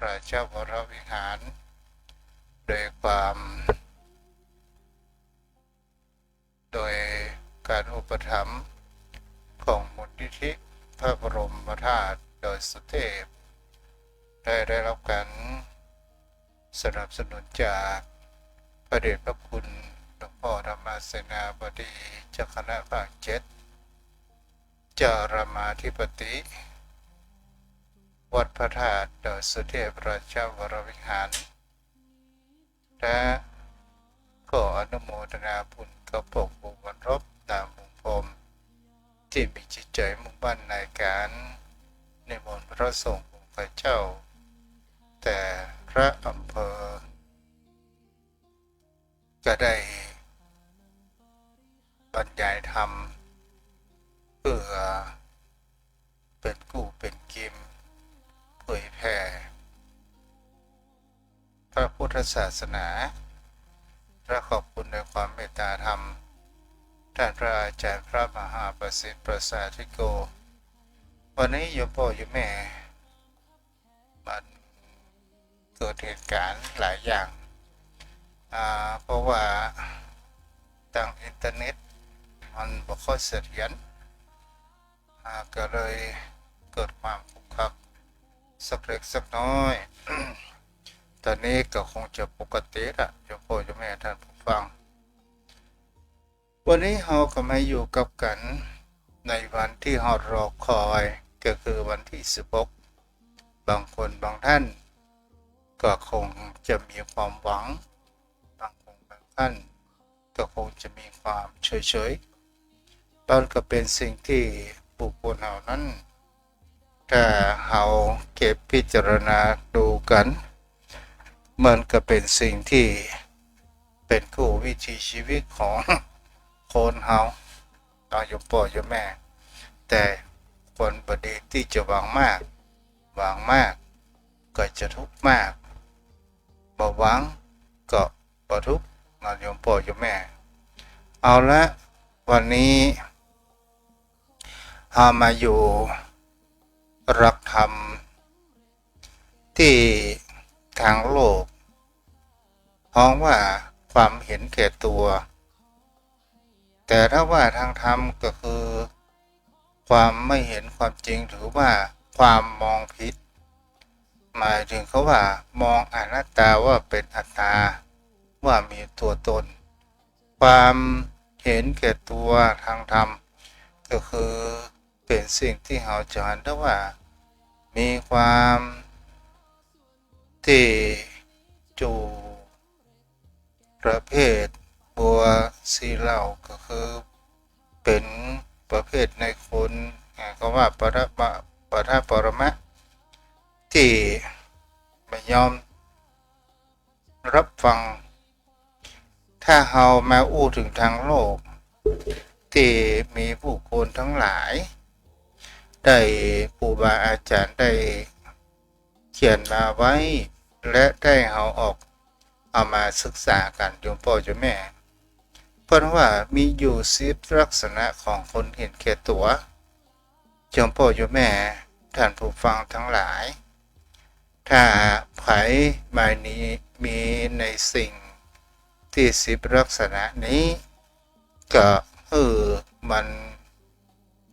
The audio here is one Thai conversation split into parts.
ราชวรวิหารโดยความโดยการอุปถัมภ์ของมูลนิธิพระบรมธาตุดอยสุเทพได้รับการสนับสนุนจากพระเดชพระคุณหลวงพ่อธรรมเสนาบดีเจ้าคณะภาค7เจ้ารามาธิปติวัดพระธาตุดอยสุเทพราชวรวิหารและขออนุโมทนาบุญกับพวกผู้บรรพตามมุงพรมที่มีจิตใจมุ่งมั่นในการนิมนต์พระสงฆ์องค์พระเจ้าแต่พระอำเภอก็ได้บรรยายธรรมเพื่อเป็นกู้เป็นกิมเผยแผ่พระพุทธศาสนาและขอบคุณในความเมตตาธรรมท่านพระอาจารย์พระมหาประสิทธิ์ประสาธิโกวันนี้โยมพ่อโยมแม่มันเกิดเหตุการณ์หลายอย่างเพราะว่าทางอินเทอร์เน็ตมันบ่ค่อยเสถียรก็เลยเกิดความขรุขระสักเล็กสักน้อย ตอนนี้ก็คงจะปกติละโยมพ่อโยมแม่ท่านผู้ฟังวันนี้เราก็มาอยู่กับกันในวันที่เรารอคอยก็คือวันที่16บางคนบางท่านก็คงจะมีความหวังบางคนบางท่านก็คงจะมีความเฉยๆมันก็เป็นสิ่งที่บุคคลเหล่านั้นถ้าเราเก็บพิจารณาดูกันมันก็เป็นสิ่งที่เป็นคู่วิถีชีวิตของคนเฮาเราโยมพ่อโยมแม่แต่คนบดีที่จะหวังมากก็จะทุกข์มากบ่หวังก็บ่ทุกข์เราโยมพ่อโยมแม่เอาละวันนี้เรามาอยู่หลักธรรมที่ทางโลกมองว่าความเห็นแก่ตัวแต่ถ้าว่าทางธรรมก็คือความไม่เห็นความจริงหรือว่าความมองผิดหมายถึงเขาว่ามองอนัตตาว่าเป็นอัตตาว่ามีตัวตนความเห็นแก่ตัวทางธรรมก็คือเป็นสิ่งที่เราจะเห็นได้ว่ามีความที่จูประเภทบัวสีเหล่าก็คือเป็นประเภทในคนก็ว่าปฐปรมะที่ไม่ยอมรับฟังถ้าเรามาอู้ถึงทางโลกที่มีผู้คนทั้งหลายได้ครูบาอาจารย์ได้เขียนมาไว้และได้เอามาศึกษากันโยมพ่อโยมแม่เพราะว่ามีอยู่10ลักษณะของคนเห็นแก่ตัวโยมพ่อโยมแม่ท่านผู้ฟังทั้งหลายถ้าไผมานี้มีในสิ่งที่10ลักษณะนี้ก็มัน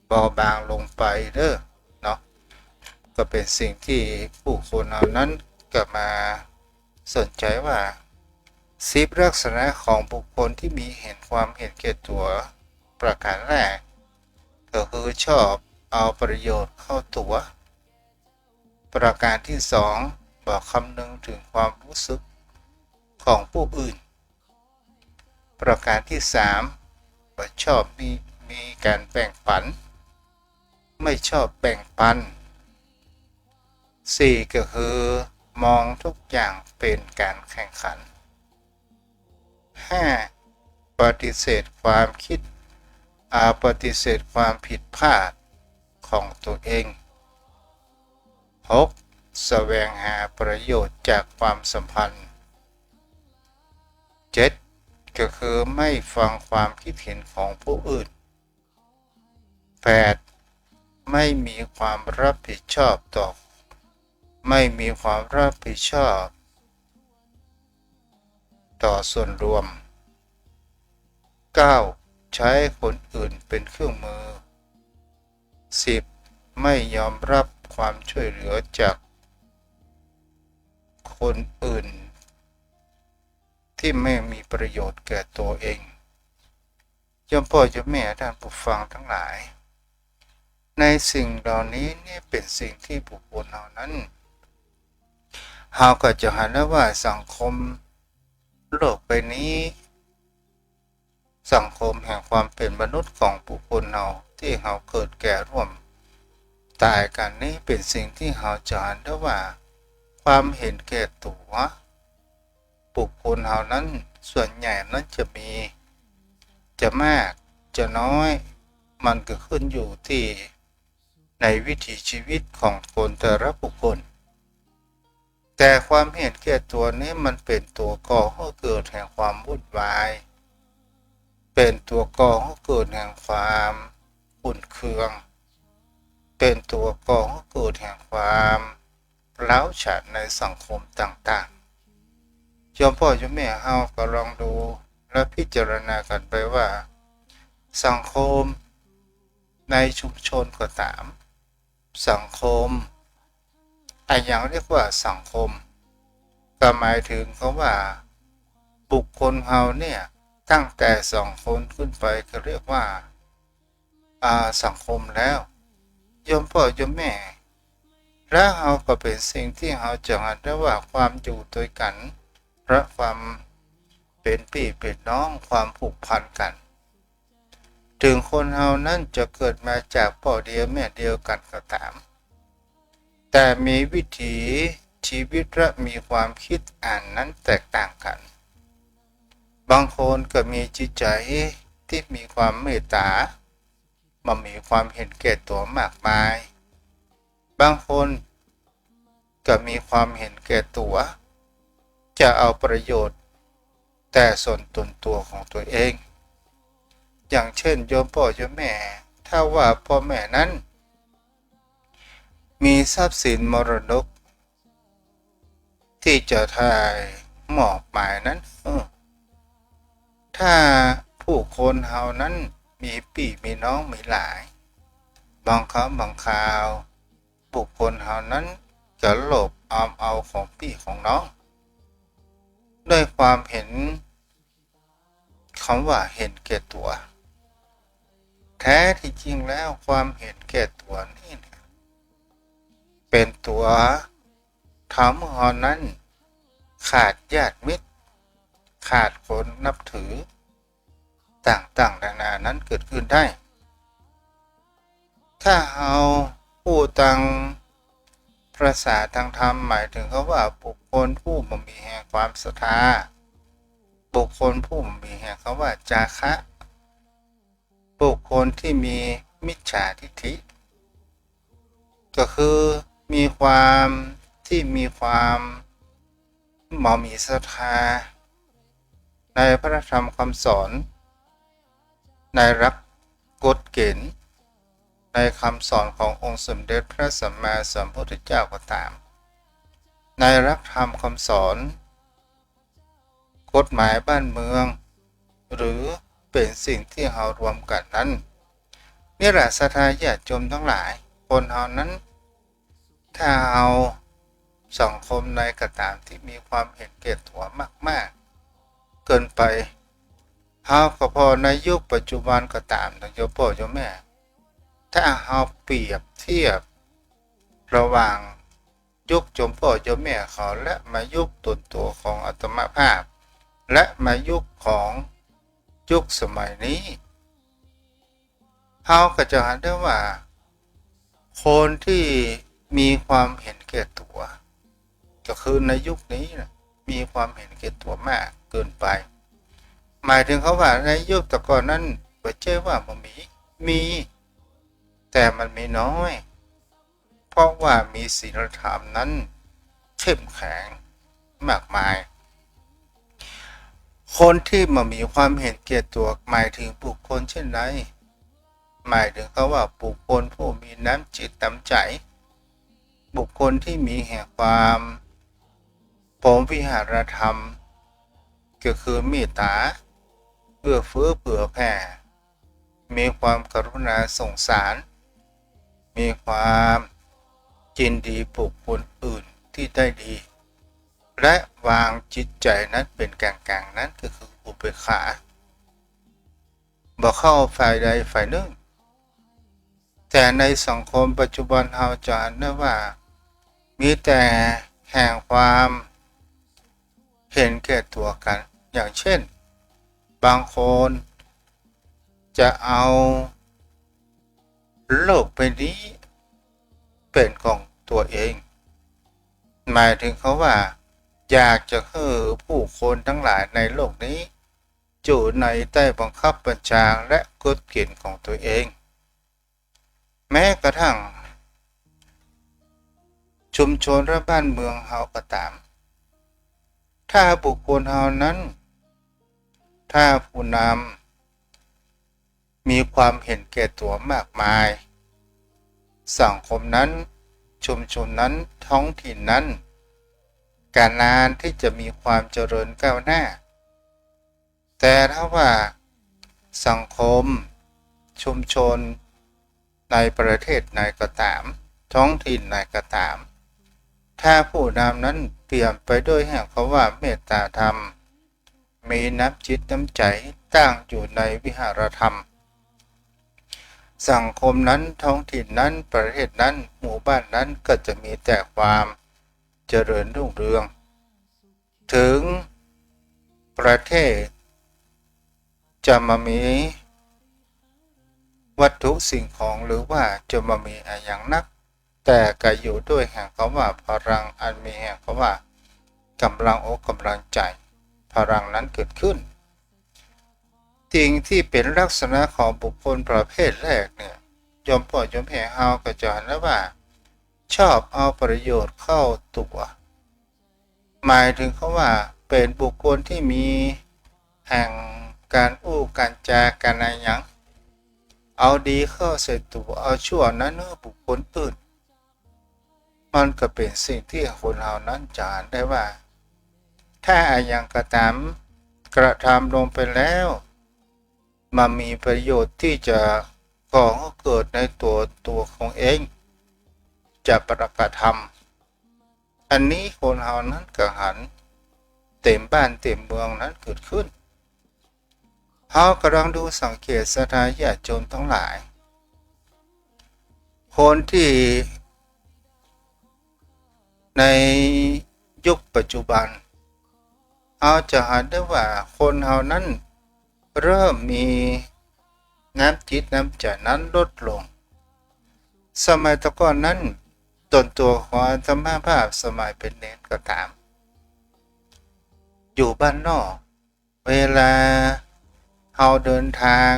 เบาบางลงไปเด้อเนาะก็เป็นสิ่งที่ผู้คนเหล่านั้นก็มาสนใจว่า10ลักษณะของบุคคลที่มีความเห็นแก่ตัวประการแรกก็คือชอบเอาประโยชน์เข้าตัวประการที่2บอกคำนึงถึงความรู้สึกของผู้อื่นประการที่3ว่าชอบมีการแบ่งปันไม่ชอบแบ่งปัน4ก็คือมองทุกอย่างเป็นการแข่งขัน5ปฏิเสธความคิดปฏิเสธความผิดพลาดของตัวเอง6แสวงหาประโยชน์จากความสัมพันธ์7ก็คือไม่ฟังความคิดเห็นของผู้อื่น8ไม่มีความรับผิดชอบต่อ ไม่มีความรับผิดชอบต่อส่วนรวม 9. ใช้คนอื่นเป็นเครื่องมือ 10. ไม่ยอมรับความช่วยเหลือจากคนอื่นที่ไม่มีประโยชน์แก่ตัวเองโยมพ่อโยมแม่ท่านผู้ฟังทั้งหลายในสิ่งเหล่านี้นี่เป็นสิ่งที่บุคคลเหล่านั้นเราก็จะเห็นได้ว่าสังคมโลกใบนี้สังคมแห่งความเป็นมนุษย์ของบุคคลเราที่เราเกิดแก่ร่วมตายกันนี้เป็นสิ่งที่เราจะเห็นได้ว่าความเห็นแก่ตัวบุคคลเหล่านั้นส่วนใหญ่นั้นจะมากจะน้อยมันก็ขึ้นอยู่ที่ในวิถีชีวิตของคนแต่ละบุคคลแต่ความเห็นแก่ตัวนี้มันเป็นตัวก่อให้เกิดแห่งความวุ่นวายเป็นตัวก่อให้เกิดแห่งความขุ่นเคืองเป็นตัวก่อให้เกิดแห่งความร้าวฉานในสังคมต่างๆโยมพ่อโยมแม่เฮาก็ลองดูและพิจารณากันไปว่าสังคมในชุมชนก็ตามสังคมอย่างเรียกว่าสังคมก็หมายถึงเขาว่าบุคคลเฮาเนี่ยตั้งแต่2 คนขึ้นไปก็เรียกว่าสังคมแล้วโยมพ่อโยมแม่และเฮาก็เป็นสิ่งที่เฮาจะเห็นได้ว่าความอยู่ด้วยกันและความเป็นพี่เป็นน้องความผูกพันกันถึงคนเฮานั้นจะเกิดมาจากพ่อเดียวแม่เดียวกันก็ตามแต่มีวิถีชีวิตและมีความคิดนั้นแตกต่างกันบางคนก็มีจิตใจที่มีความเมตตามันมีความเห็นแก่ตัวมากมายบางคนก็มีความเห็นแก่ตัวจะเอาประโยชน์แต่ส่วนตนตัวของตัวเองอย่างเช่นโยมพ่อโยมแม่ถ้าว่าพ่อแม่นั้นมีทรัพย์สินมรดกที่จะทายมอบหมายนั้นถ้าผู้คนเฮานั้นมีพี่มีน้องมีหลายบางครั้งบางคราวบุคคลเฮานั้นจะโลภเอาของพี่ของน้องด้วยความเห็นคำว่าเห็นแก่ตัวแท้ที่จริงแล้วความเห็นแก่ตัวนี่เป็นตัวทำให้เรานั้นขาดญาติมิตรขาดคนนับถือต่างๆนานานั้นเกิดขึ้นได้ถ้าเราพูดทางภาษาทางธรรมหมายถึงเขาว่าบุคคลผู้มีแห่งความศรัทธาบุคคลผู้มีแห่งเขาว่าจาคะบุคคลที่มีมิจฉาทิฏฐิก็คือมีความมีศรัทธาในพระธรรมคำสอนในรักกฎเกณฑ์ในคำสอนขององค์สมเด็จพระสัมมาสัมพุทธเจ้าก็ตามในรักธรรมคำสอนกฎหมายบ้านเมืองหรือเป็นสิ่งที่เรารวมกันนั้นนี่แหละศรัทธาญาติโยมทั้งหลายคนเรานั้นถ้าเอาสังคมในกระตามที่มีความเห็นแก่ตัวมากๆเกินไปเราก็พอในยุคปัจจุบันก็ตามนะโยมพ่อโยมแม่ถ้าเราเปรียบเทียบระหว่างยุคโยมพ่อโยมแม่เขาและมายุคตนตัวของอาตมาภาพและมายุคของยุคสมัยนี้เราก็จะเห็นได้ว่าคนที่มีความเห็นแก่ตัวก็คือในยุคนี้นะมีความเห็นแก่ตัวมากเกินไปหมายถึงเขาว่าในยุคแต่ก่อนนั้นไม่ใช่ว่ามันมีแต่มันมีน้อยเพราะว่ามีศีลธรรมนั้นเข้มแข็งมากมายคนที่มามีความเห็นแก่ตัวหมายถึงบุคคลเช่นไรหมายถึงเขาว่าบุคคลผู้มีน้ำจิตน้ำใจ บุคคลที่มีแห่งความพรหมวิหารธรรมก็คือเมตตาเอื้อเฟื้อเผื่อแผ่มีความกรุณาสงสารมีความยินดีบุคคลอื่นที่ได้ดีและวางจิตใจนั้นเป็นกลางๆนั้นก็คืออุเบกขาบ่เข้าฝ่ายใดฝ่ายหนึ่งแต่ในสังคมปัจจุบันเราจะเห็นได้ว่ามีแต่แห่งความเห็นแก่ตัวกันอย่างเช่นบางคนจะเอาโลกใบนี้เป็นของตัวเองหมายถึงเขาว่าอยากจะให้ผู้คนทั้งหลายในโลกนี้อยู่ในใต้บังคับบัญชาและกฎเกณฑ์ของตัวเองแม้กระทั่งชุมชนและบ้านเมืองเฮาก็ตามถ้าบุคคลเฮานั้นถ้าผู้นำมีความเห็นแก่ตัวมากมายสังคมนั้นชุมชนนั้นท้องถิ่นนั้นการงานที่จะมีความเจริญก้าวหน้าแต่ถ้าว่าสังคมชุมชนในประเทศไหนก็ตามท้องถิ่นไหนก็ตามถ้าผู้นำนั้นเปลี่ยนไปด้วยแห่งคำว่าเมตตาธรรมมีน้ำจิตน้ำใจตั้งอยู่ในวิหารธรรมสังคมนั้นท้องถิ่นนั้นประเทศนั้นหมู่บ้านนั้นก็จะมีแต่ความเจริญรุ่งเรืองถึงประเทศจะมามีวัตถุสิ่งของหรือว่าจะมามีอะไรอย่างนักแต่ก็อยู่ด้วยแห่งคำว่าพลังอันมีแห่งคำว่ากำลังอกกำลังใจพลังนั้นเกิดขึ้นสิ่งที่เป็นลักษณะของบุคคลประเภทแรกเนี่ยยอมพ่อยอมแพ้เฮาก็จะเห็นว่าชอบเอาประโยชน์เข้าตัวหมายถึงเขาว่าเป็นบุคคลที่มีแห่งการอู้การจาการอะไรอย่างเอาดีเข้าใส่ตัวเอาชั่วนั้นให้บุคคลอื่นมันก็เป็นสิ่งที่คนเรานั้นจะเห็นได้ว่าถ้าอย่างกระทำกระทำลงไปแล้วมันมีประโยชน์ที่จะก่อให้เกิดในตัวของเองจะประกาศทำอันนี้คนเรานั้นก็หันเต็มบ้านเต็มเมืองนั้นเกิดขึ้นเขากำลังดูสังเกตสถานญาติโยมทั้งหลายคนที่ในยุคปัจจุบันเราจะเห็นได้ว่าคนเรานั้นเริ่มมีน้ำจิตน้ำใจนั้นลดลงสมัยตะก่อนนั้นตนตัวของธรรมภาพสมัยเป็นเนรก็ตามอยู่บ้านนอกเวลาเราเดินทาง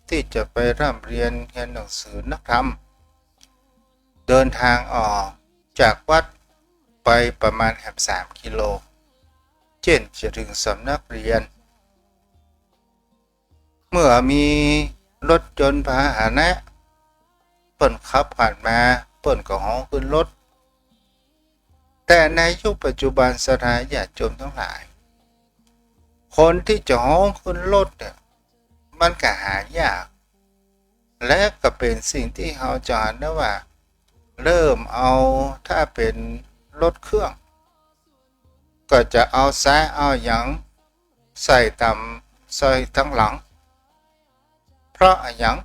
ที่จะไปร่ำเรียนหนังสือนักธรรมเดินทางออกจากวัดไปประมาณ3 กิโลเช่นจะถึงสำนักเรียนเมื่อมีรถยนต์พาหนะเปิ้นขับผ่านมาเปิ้นก็ฮ้องขึ้นรถแต่ในยุคปัจจุบันสถานญาติโยมทั้งหลายคนที่จะฮ้องขึ้นรถเนี่ยมันก็หายากและก็เป็นสิ่งที่เราจะเห็นได้ว่าเริ่มเอาถ้าเป็นรถเครื่องก็จะเอาซ้ายเอาหยังใส่ใส่ทั้งหลังเพราะหยัง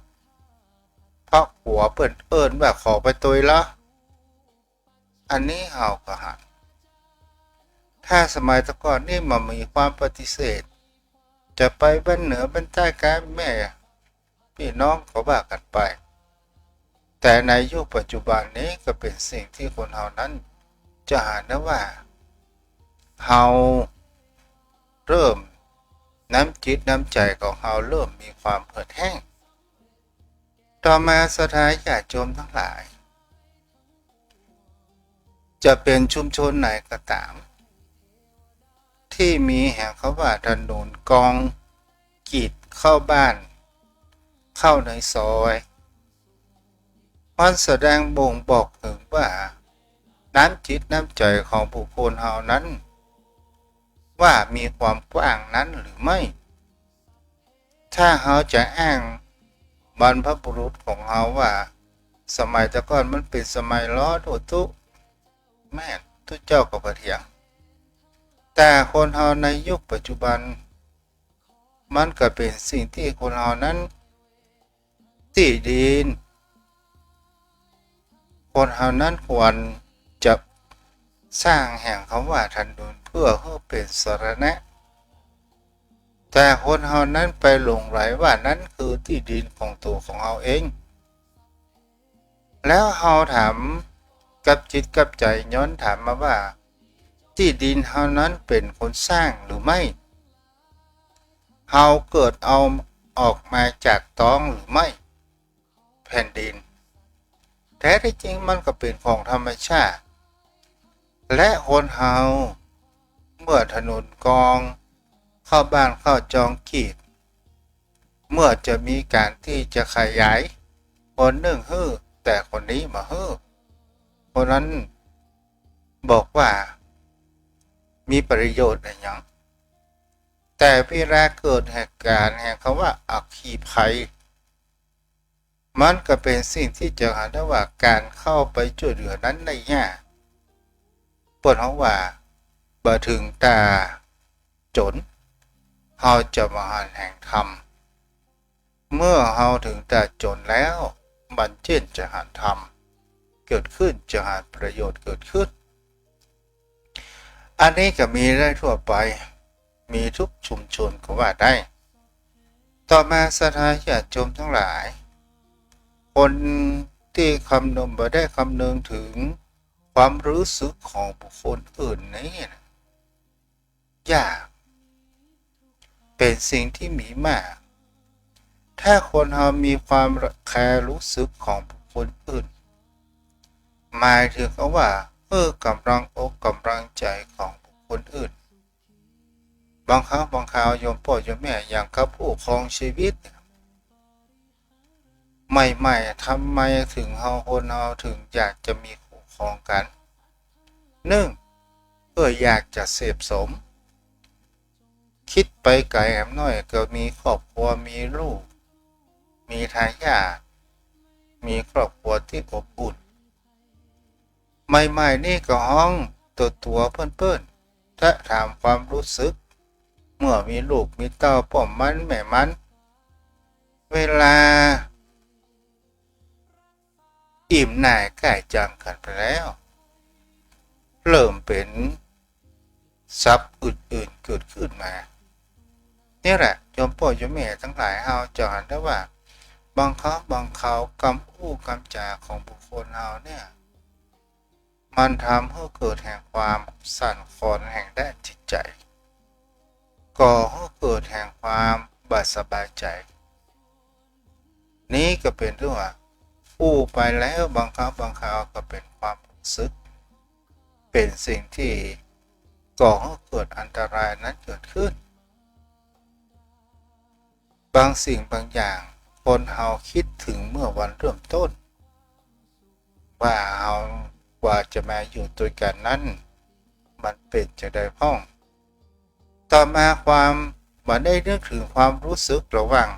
เพราะหัวเปิ่นเอิ้นว่าขอไปตุยละอันนี้เฮาก็หันถ้าสมัยตะก่อนนี่มันมีความปฏิเสธจะไปบ้านเหนือบ้านใต้กันแม่พี่น้องเขาว่ากันไปแต่ในยุคปัจจุบันนี้ก็เป็นสิ่งที่คนเฮานั้นจะเห็นได้ว่าเฮาเริ่มน้ำจิตน้ำใจของเฮาเริ่มมีความเหือดแห้งต่อมาสถานญาติโยมทั้งหลายจะเป็นชุมชนไหนก็ตามที่มีแห่งเขาว่าถนนกองกีดเข้าบ้านเข้าในซอยมันแสดงบ่งบอกถึงว่า น้ำจิตน้ำใจของบุคคลเฮานั้นว่ามีความกว้างนั้นหรือไม่ ถ้าเฮาจะอ้างบรรพบุรุษของเฮาว่าสมัยแต่ก่อนมันเป็นสมัยล้อโดตุแม่นทุกเจ้าก็บ่เถียงแต่คนเฮาในยุคปัจจุบันมันก็เป็นสิ่งที่คนเฮานั้นที่ดินคนเฮานั้นควรจะสร้างแห่งคำว่าทันดุลเพื่อให้เป็นสรณะแต่คนเฮานั้นไปหลงไหลว่านั้นคือที่ดินของตัวของเฮาเองแล้วเฮาถามกับจิตกับใจย้อนถามมาว่าที่ดินเฮานั้นเป็นคนสร้างหรือไม่เฮาเกิดเอาออกมาจากท้องหรือไม่แผ่นดินแท้ที่จริงมันก็เป็นของธรรมชาติและคนเฮาเมื่อถนนกองเข้าบ้านเข้าจองขีดเมื่อจะมีการที่จะขยายคนหนึ่งฮื้อแต่คนนี้มาฮื้อคนนั้นบอกว่ามีประโยชน์อะไรอย่างแต่เวลาเกิดเหตุการณ์แห่งคำว่าอัคคีภัยมันก็เป็นสิ่งที่จะหาได้ว่าการเข้าไปช่วยเหลือนั้นได้ยากเปิดห้องว่าบ่ถึงตาจนเฮาจะมาหาแห่งธรรมเมื่อเฮาถึงตาจนแล้วมันเช่นจะหาธรรมเกิดขึ้นจะหาประโยชน์เกิดขึ้นอันนี้ก็มีได้ทั่วไปมีทุกชุมชนก็ว่าได้ต่อมาศรัทธาญาติโยมทั้งหลายคนที่คำนึงบ่ได้คำนึงถึงความรู้สึกของบุคคลอื่นนี้ยากเป็นสิ่งที่มีมากถ้าคนเรามีความแคร์รู้สึกของบุคคลอื่นหมายถึงว่ากำลังอกกำลังใจของบุคคลอื่นบางครั้งบางคราวโยมพ่อโยมแม่อย่างกับผู้ครองชีวิตใหม่ๆทำไมถึงคนเราถึงอยากจะมีคู่ครองกันอยากจะเสพสมคิดไปไกลแอมน้อยก็มีครอบครัวมีลูกมีทายาทมีครอบครัวที่อบอุ่นใหม่ๆนี่ก็ห้องตัวเพื่อนๆถ้าถามความรู้สึกเมื่อมีลูกมีเต้าพ่อมันแม่มันเวลาอิ่มหน่ายใกล้จังกันไปแล้วเริ่มเป็นทรัพย์อื่นๆเกิดขึ้นมานี่แหละโยมพ่อโยมแม่ทั้งหลายเฮาจะเห็นได้ว่าบางครั้งบางคราวคำพูดคำจาของบุคคลเฮาเนี่ยมันทำให้เกิดแห่งความสั่นคลอนแห่งด้านจิตใจก่อให้เกิดแห่งความบ่สบายใจนี้ก็เป็นเรื่องว่าพูดไปแล้วบางครั้งบางคราวก็เป็นความรู้สึกเป็นสิ่งที่ก่อให้เกิดอันตรายนั้นเกิดขึ้นบางสิ่งบางอย่างคนเฮาคิดถึงเมื่อวันเริ่มต้นว่าเฮากว่าจะมาอยู่ด้วยกันนั้นมันเป็นจะได้พ้องต่อมาความบ่ได้นึกถึงความรู้สึกระหว่าง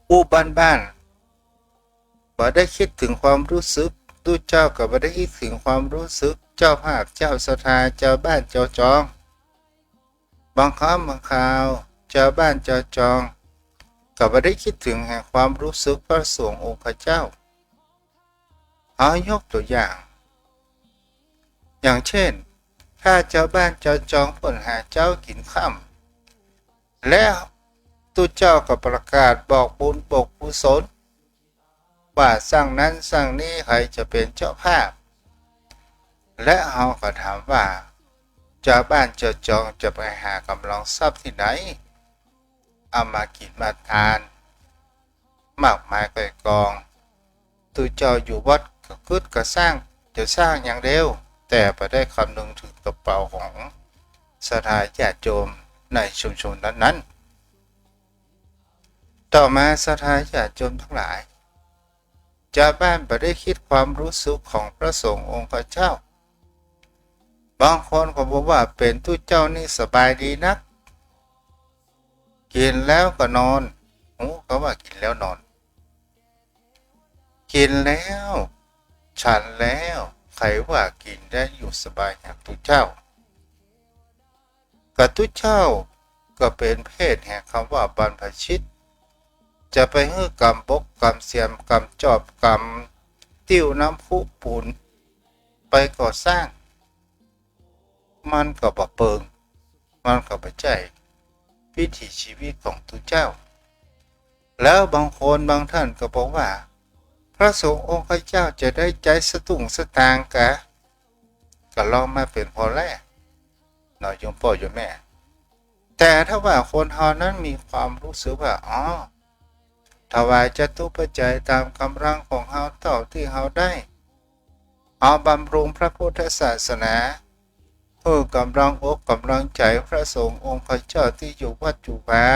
ผู้บ้านบ่ได้คิดถึงความรู้สึกตู้เจ้าก็บ่ได้คิดถึงความรู้สึกเจ้าภาพเจ้าศรัทธาเจ้าบ้านเจ้าจองบางครั้งบางคราวเจ้าบ้านเจ้าจองก็บ่ได้คิดถึงแห่งความรู้สึกพระสงฆ์องค์เจ้าเอายกตัวอย่างเช่นถ้าเจ้าบ้านเจ้าจองเพิ่นหาเจ้ากินค่ำแล้วตู้เจ้าก็ประกาศบอกบุญบอกกุศลว่าสร้างนั้นสร้างนี้ใครจะเป็นเจ้าภาพและเฮาก็ถามว่าเจ้าบ้านเจ้าจองจะไปหากำลังทรัพย์ที่ไหนเอามากินมาทานมากมายไก่กองตู้เจ้าอยู่วัดก็คิดก็สร้างจะสร้างอย่างเดียวแต่ไปได้คำนึงถึงกระเป๋าของศรัทธาญาติโยมในชุมชนนั้นๆต่อมาศรัทธาญาติโยมทั้งหลาย จะบ้านบ่ได้คิดความรู้สึกของพระสงฆ์องค์พระเจ้าบางคนก็บอกว่าเป็นทุเจ้านี่สบายดีนักกินแล้วก็นอนก็ว่ากินแล้วนอนกินแล้วฉันแล้วใครว่ากินได้อยู่สบายอย่างทุเจ้ากับทุเจ้าก็เป็นเพศแห่งคำว่าบรรพชิตจะไปฮื้อกรรมบกกรรมเสียมกรรมจอบกรรมติ้วน้ำพุปูนไปก่อสร้างมันก็บ่เปิงมันก็บ่ใจวิถีชีวิตของทุเจ้าแล้วบางคนบางท่านก็บอกว่าพระสงฆ์องค์พระเจ้าจะได้ใจสตุ้งสตางค์กะก็ลองมาเป็นพอแรกหน่อยโยมพ่อโยมแม่แต่ถ้าว่าคนเฮานั้นมีความรู้สึกว่าถวายจตุปัจจัยตามกำลังของเฮาเท่าที่เฮาได้เอาบำรุงพระพุทธศาสนาเพื่อกำลังอกกำลังใจพระสงฆ์องค์พระเจ้าที่อยู่วัดจุฬา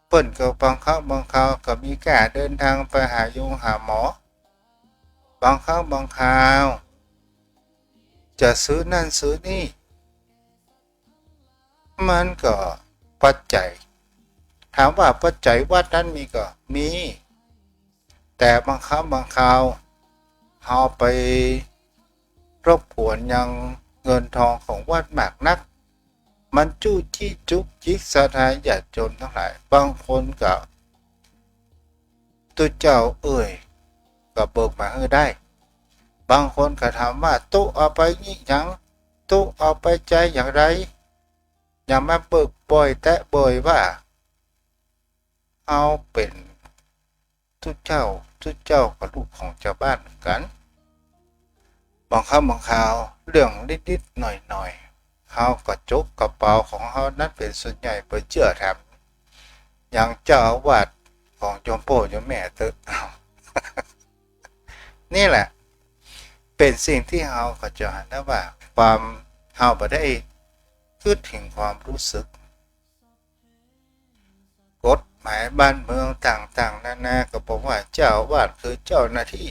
เปิ้นก็บางครั้งบางคราวก็มีการเดินทางไปหาโยมหาหมอบางครั้งบางคราวจะซื้อนั่นซื้อนี่มันก็ปัจจัยถามว่าปัจจัยวัดนั้นมีก็มีแต่บางครั้งบางคราวเอาไปรบกวนยังเงินทองของวัดมากนักมันจู้จี้จุกจิกสถานญาติโยมทั้งหลายบางคนก็ตัวเจ้าก็เบิกมาให้ได้บางคนก็ถามว่าตู้เอาไปนี่ยังตู้เอาไปใจอย่างไรอย่ามาเบิกบ่อยแตะบ่อยว่าเอาเป็นทุเจ้ากับลูกของชาวบ้านเหมือนกันบางครั้งบางคราวเรื่องนิดๆหน่อยๆเขาก็จกกระเป๋าของเขานั้นเป็นส่วนใหญ่ไปเชื่อทำอย่างเจ้าอาวาสของโยมพ่อโยมแม่ตึก นี่แหละเป็นสิ่งที่เราก็จะเห็นได้ว่าความเราบ่ได้คิดถึงความรู้สึกกฎหมายบ้านเมืองต่างๆนานาก็บอกว่าเจ้าอาวาสคือเจ้าหน้าที่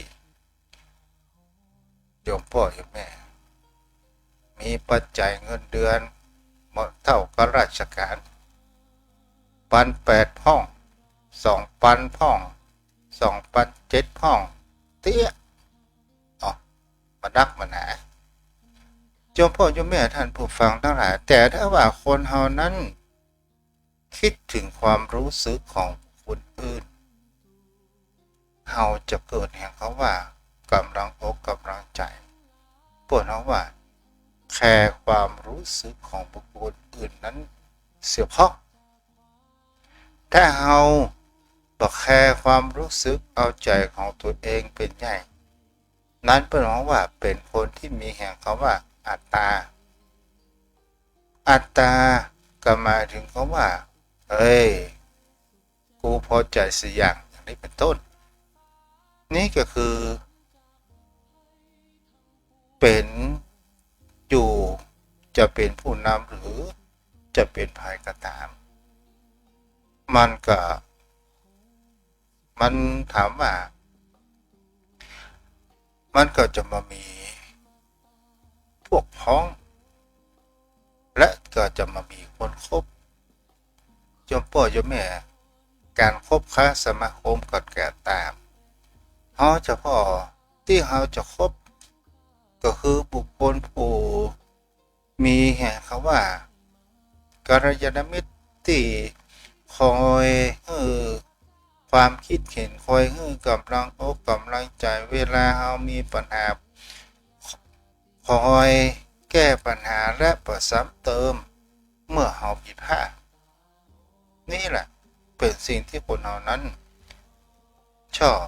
โยมพ่อโยมแม่มีปัจจัยเงินเดือนหมดเท่ากับราชการ1,800ห้อง2,000ห้อง2,700ห้องเตี้ยมาดักมาหนาโยมพ่อโยมแม่ท่านผู้ฟังทั้งหลายแต่ถ้าว่าคนเฮานั้นคิดถึงความรู้สึกของคนอื่นเฮาจะเกิดแห่งเขาว่ากำลังอกกำลังใจปวดเขาว่าแคร์ความรู้สึกของบุคคลอื่นนั้นเสียเพราะถ้าเฮาบ่แคร์ความรู้สึกเอาใจของตัวเองเป็นใหญ่นั้นเป็นเพราะว่าเป็นคนที่มีแห่งเขาว่าอัตตาก็หมายถึงเขาว่ากูพอใจสิอย่างนี้เป็นต้นนี่ก็คือเป็นอยู่จะเป็นผู้นำหรือจะเป็นภายก็ตามมันถามว่ามันก็จะมามีพวกพ้องและก็จะมามีคนคบโยมพ่อโยมแม่การคบค้าสมาคมก็แก่ตามเขาเฉพาะที่เขาจะคบก็คือบุคคลผู้มีแห่งเขาว่ากัลยาณมิตรที่คอยความคิดเห็นคอยกำลังอกกำลังใจเวลาเขามีปัญหาคอยแก้ปัญหาและประซ้ำเติมเมื่อเขาผิดพลาดนี่แหละเป็นสิ่งที่คนเรานั้นชอบ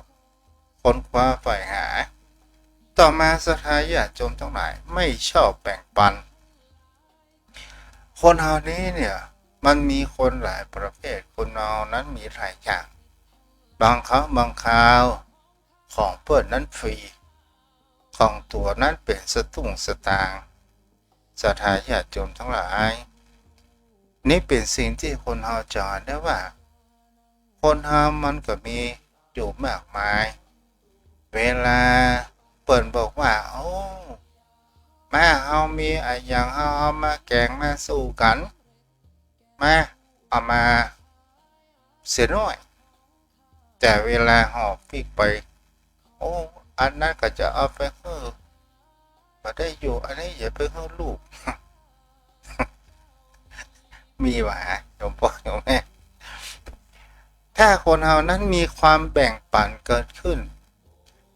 ค้นคว้าใฝ่หาต่อมาสถาญาติโยมทั้งหลายไม่ชอบแบ่งปันคนเรานี้เนี่ยมันมีคนหลายประเภทคนเรานั้นมีหลายอย่างบางครั้งบางคราวของเพื่อนนั้นฟรีของตัวนั้นเป็นสตุ้งสตางค์สถาญาติโยมทั้งหลายนี่เป็นสิ่งที่คนเราจะได้ว่าคนเรามันก็มี อยู่มากมาย เวลาเปิ่นบอกว่าโอ้มาเฮามีอะไรอย่างเฮาเอามาแกงมาสู้กันมาเอามาเสียหน่อยแต่เวลาหอบพิกไปโอ้อันนั้นก็จะเอาไปเฮ้อมาได้อยู่อันนี้อย่าไปเฮ้อลูก มีหวะโยมพ่อโยมแม่ถ้าคนเฮานั้นมีความแบ่งปันเกิดขึ้น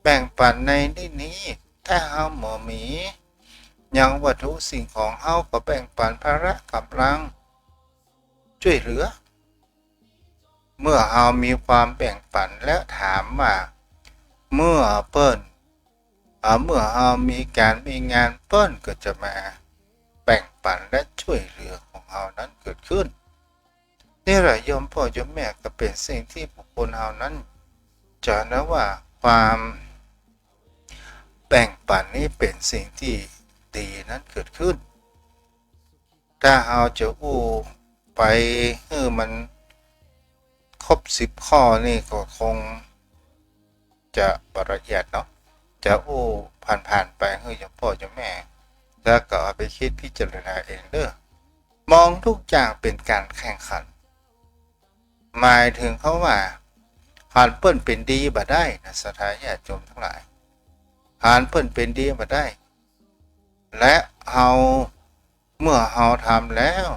แบ่งปันในที่นี้ถ้าเฮาหมอมีอย่างวัตถุสิ่งของเฮาก็แบ่งปันภาระกำลังช่วยเหลือเมื่อเฮามีความแบ่งปันแล้วถามว่าเมื่อเปิ้นเมื่อเฮามีการมีงานเปิ้นก็จะมาแบ่งปันและช่วยเหลือของเฮานั้นเกิดขึ้นนี่แหละโยมพ่อโยมแม่ก็เป็นสิ่งที่บุคคลเฮานั้นจะนะว่าความแบ่งปันนี้เป็นสิ่งที่ดีนั้นเกิดขึ้นถ้าเฮาจะอู้ไปมันครบ10 ข้อนี่ก็คงจะละเอียดเนาะจะอู้ผ่านไปให้โยมพ่อโยมแม่แล้วก็เอาไปคิดพิจารณาเองเด้อมองทุกอย่างเป็นการแข่งขันหมายถึงเขาว่าหานเปิ้นเป็นดีบ่ได้นะสถาญาติโยมทั้งหลายหานเปิ้นเป็นดีบ่ได้และเฮาเมื่อเฮาทำแล้ว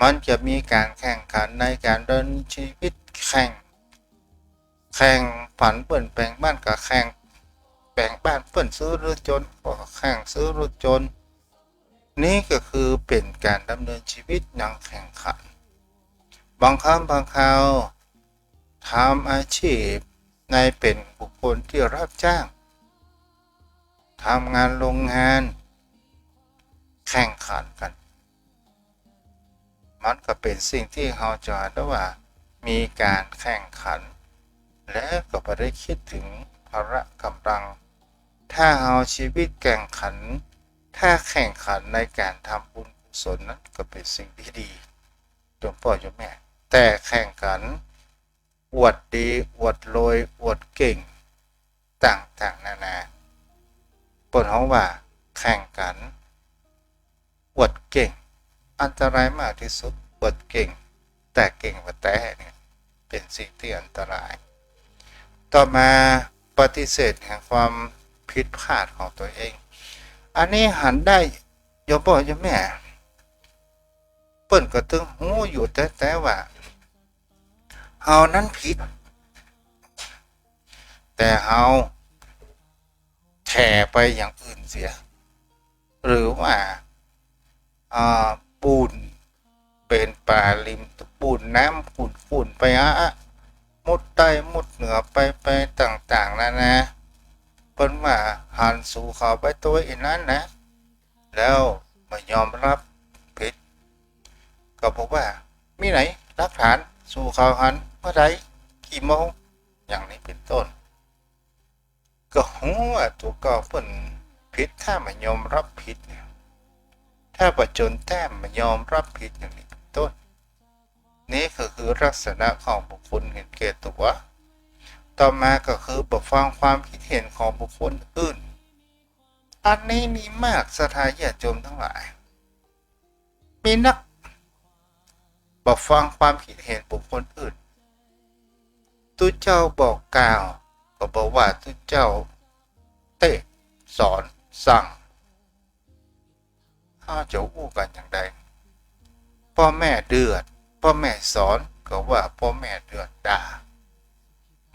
มันจะมีการแข่งขันในการดำเนินชีวิตแข่งผันเปิ้นแปลงบ้านกับแข่งแปลงบ้านเปิ้นซื้อรถยนต์ก็แข่งซื้อรถยนต์นี่ก็คือเป็นการดำเนินชีวิตอย่างแข่งขันบางครั้งบางคราวทำอาชีพในเป็นบุคคลที่รับจ้างทำงานโรงงานแข่งขันกันมันก็เป็นสิ่งที่เราจะได้ว่ามีการแข่งขันและก็ไม่ได้คิดถึงพละกำลังถ้าเราชีวิตแข่งขันถ้าแข่งขันในการทำบุญกุศลนั้นก็เป็นสิ่งที่ดีโยมพ่อโยมแม่แต่แข่งขันอวดดีอวดรวยอวดเก่งต่างๆนานาเปิดห้องว่าแข่งขันอวดเก่งอันตรายมากที่สุดอวดเก่งแต่เก่งกว่าแต่เนี่ยเป็นสิ่งที่อันตรายต่อมาปฏิเสธแห่งความผิดพลาดของตัวเองอันนี้หันได้โยมพ่อโยมแม่เปิ้นก็ตึงหูอยู่แต่ว่าเฮานั้นผิดแต่เฮาแถไปอย่างอื่นเสียหรือว่าปูนเป็นป่าริมปูนน้ำขุ่นไปมุดใต้มุดเหนือไปต่างๆนานาเปิ้นว่าหันสู่เขาไปตัวอีนั้นนะแล้วไม่ยอมรับผิดก็บอกว่ามีไหนหลักฐานสู่เขาหันเมื่อไรกี่โมงอย่างนี้เป็นต้นก็หูว่าตัวก็เปิ้นผิดถ้าไม่ยอมรับผิดเนี่ยถ้าประจนแต้มไม่ยอมรับผิดอย่างนี้เป็นต้นนี่คือลักษณะของบุคคลเห็นแก่ตัวต่อมาก็คือรับฟังความคิดเห็นของบุคคลอื่นอันนี้มีมากสถาญาติโยมทั้งหลายมีนักรับฟังความคิดเห็นบุคคลอื่นตุเจ้าบอกกล่าวก็บอกว่าตุเจ้าเตะสอนสั่งถ้าจะอู้กันอย่างใดพ่อแม่เดือดพ่อแม่สอนก็ว่าพ่อแม่เดือดด่า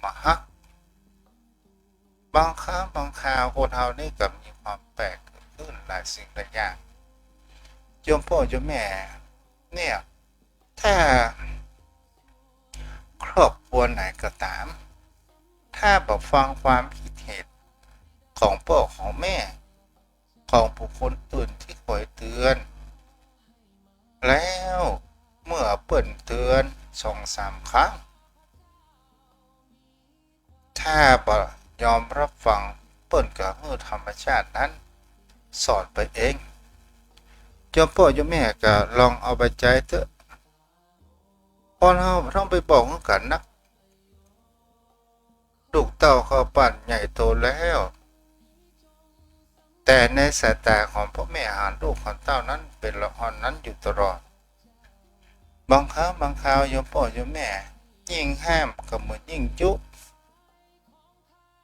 มาฮักบางครั้งบางคราวคนเฮานี่ก็มีความแปลกเกิดขึ้นหลายสิ่งหลายอย่างโยมพ่อโยมแม่เนี่ยถ้าครอบครัวไหนก็ตามถ้าบอกฟังความคิดเห็นของพ่อของแม่ของบุคคลอื่นที่คอยเตือนแล้วเมื่อเปิ่นเตือน2-3 ครั้งถ้าบ่ยอมรับฟังเปิ่นก็ธรรมชาตินั้นสอนไปเองโยมพ่อโยมแม่ก็ลองเอาไปใจเถอะพอเราต้องไปบอกกันนัก ลูกเต้าเขาปั่นใหญ่โตแล้ว แต่ในสายตาของพ่อแม่หารลูกของเต้านั้นเป็นละครนั้นอยู่ตลอดบางครั้งบางคราวโยมพ่อโยมแม่ยิ่งห้ามก็เหมือนยิ่งจุ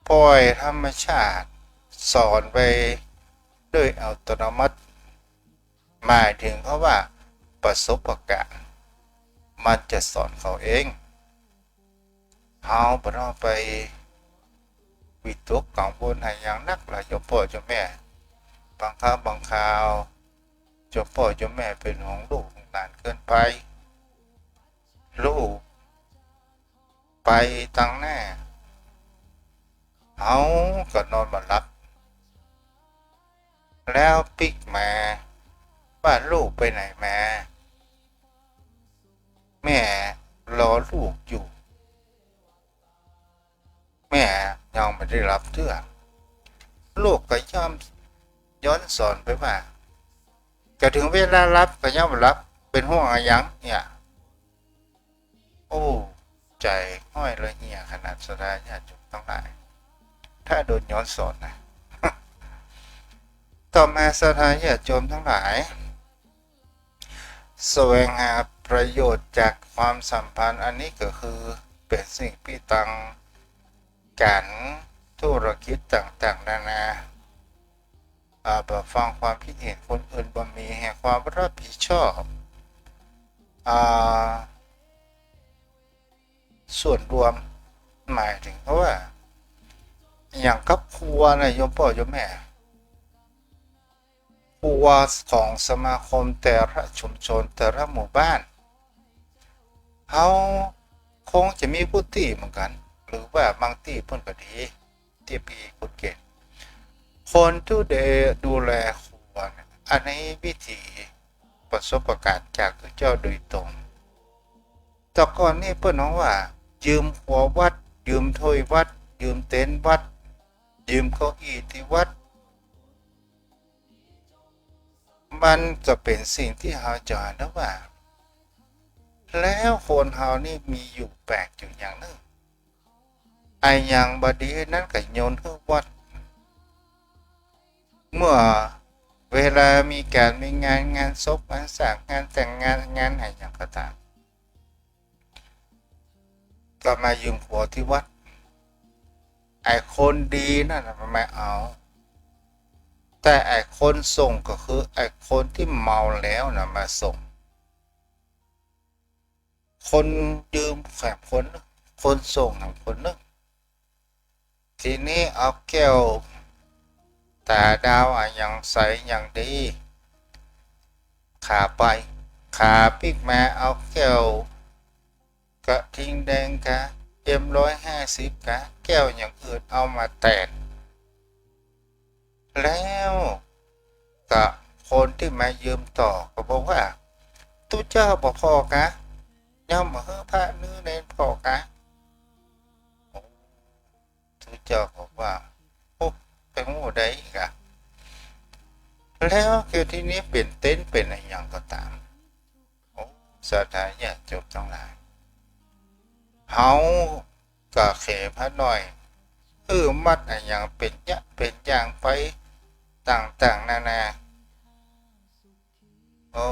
ปล่อยธรรมชาติสอนไปด้วยอัตโนมัติหมายถึงเขาว่าประสบการณ์มันจะสอนเขาเองเขาบ่ต้องไปวิตกกังวลให้อย่างนักล่ะโยมพ่อโยมแม่บางครั้งบางคราวโยมพ่อโยมแม่เป็นห่วงลูกนานเกินไปลูกไปตั้งแน่เขาก็นอนบ่หลับแล้วปิกมาว่าลูกไปไหนมาแม่รอลูกอยู่แม่ยังไม่ได้รับเตื้อลูกก็ย่อมย้อนสอนไปว่าก็ถึงเวลารับก็ย่อมรับเป็นห่วงอะไรยังเนี่ยโอ้ใจห้อยละเหี่ยขนาดสดาญาติโยมทั้งหลายถ้าโดนย้อนสอนนะ ต่อมาสถานญาติโยมทั้งหลายแสวงหาประโยชน์จากความสัมพันธ์อันนี้ก็คือเป็นสิ่งที่ตั้งการธุรกิจต่างๆนานาแบบฟังความคิดเห็นคนอื่นบ่มีแห่งความรับผิดชอบส่วนรวมหมายถึงเพราะว่าอย่างครอบครัวนะโยมพ่อโยมแม่ครัวของสมาคมแต่ละชุมชนแต่ละหมู่บ้านเขาคงจะมีผู้ที่เหมือนกันหรือว่าบางที่เพิ่นก็ดีที่ปีคนเก่งคนที่ดูแลครัวอันนี้วิธีประสบการณ์จากเจ้าโดยตรงแต่ก่อนนี่เพิ่นบอกว่ายืมหัววัดยืมถ้วยวัดยืมเต็นท์วัดยืมเก้าอี้ที่วัดมันจะเป็นสิ่งที่เราจะเห็นว่าแล้วคนเรานี่มีอยู่แปลกอยู่อย่างหนึ่งไอ้อย่างบดีนั้นก็โยนให้วัดเมื่อเวลามีการมีงานศพงานสร้างงานแต่งงานอะไรอย่างก็ตามก็มายืมหัวที่วัดไอ้คนดีนั่นมันไม่เอาแต่ไอ้คนส่งก็คือไอ้คนที่เมาแล้วนะมาส่งคนยืมแฝงคนคนส่งของคนนึงทีนี้เอาแก้วตาดาวอย่างใสอย่างดีขาไปขาปิกมาเอาแก้วกระทิงแดงกะM150กะแก้วอย่างอื่นเอามาแตกแล้วก็คนที่มายืมต่อก็บอกว่าตู้เจ้าบอกพอกะย่อมมาเฮือพระนื้อเน้นพอกะตู้เจ้าบอกว่าโอ้เป็นโง่ได้อีกอะแล้วคือที่นี้เป็นเต้นเป็นอะไรอย่างก็ตามโอ้สถานญาติโยมทั้งหลายเขาก็เขพระหน่อยมัดอะไรอย่างเป็นเป็นอย่างไปต่างๆนานาโอ้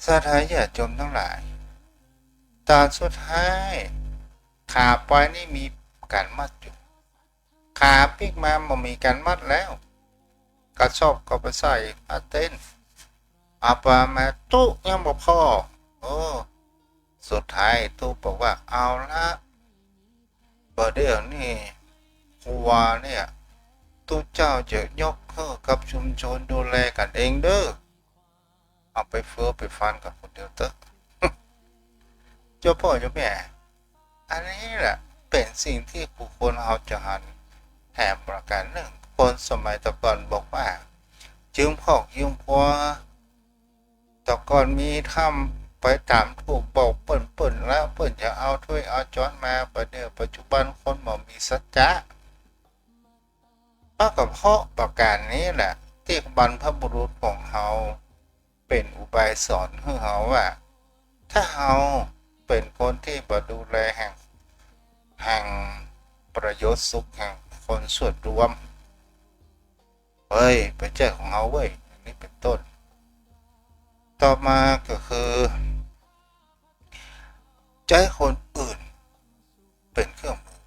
สถานญาติโยมทั้งหลายตอนสุดท้ายขาปล่อยนี่มีการมัดอยู่ขาปิกมาบ่มีการมัดแล้วกระสอบก็ไปใส่ผ้าเต้นเอาปลามาตุ๊ยังบ่พอโอ้สุดท้ายตุ๊บอกว่าเอาละเดี๋ยวนี่ครัวเนี่ยตุ๊เจ้าจะยกให้กับชุมชนดูแลกันเองเด้อเอาไปเฟือไปฟันกับคนเดียวเถอะเจ้าพ่อเจ้าแม่อันนี้แหละเป็นสิ่งที่ผู้คนเอาจะหันแถมประการหนึ่งคนสมัยตะก่อนบอกว่ายืมพ่อยืมพ่อตะก่อนมีทำไปตามถูกบอกเปิ่นแล้วเปิ่นจะเอาถ้วยเอาจ้อนมาประเดี๋ยวปัจจุบันคนบ่มีสัจจะก็เพราะประการนี้แหละที่บรรพบุรุษของเขาเป็นอุบายสอนให้เขาว่าถ้าเราไป เป็นคนที่บ่ดูแลแห่งประโยชน์สุขแห่งคนส่วนรวมเฮ้ยเป็นใจของเขาเว้ยอย่างนี้เป็นต้นต่อมาก็คือใจคนอื่นเป็นเครื่องมือ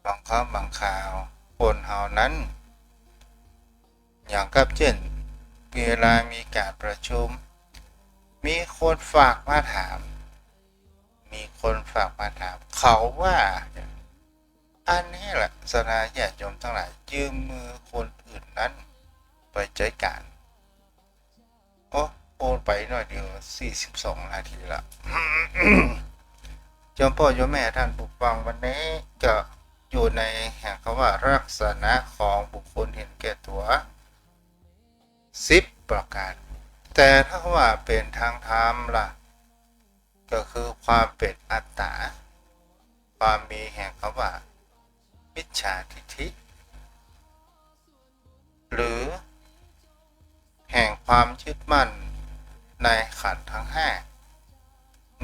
บางครั้งบางคราวคนเฮานั้นอย่างกับเช่นเวลามีการประชุมมีคนฝากมาถามเขาว่าอันนี้แหละสนาญาติโยมทั้งหลายยืมมือคนอื่นนั้นไปจัดการโอ้โอนไปหน่อยเดียว42 นาทีละโยมพ่อโยมแม่ท่านผู้ฟังวันนี้จะอยู่ในแห่งคำว่าลักษณะของบุคคลเห็นแก่ตัว10 ประการแต่ถ้าว่าเป็นทางธรรมล่ะก็คือความเป็นอัตตาความมีแห่งคำว่ามิจฉาทิฏฐิหรือแห่งความยึดมั่นในขันธ์ทั้งห้า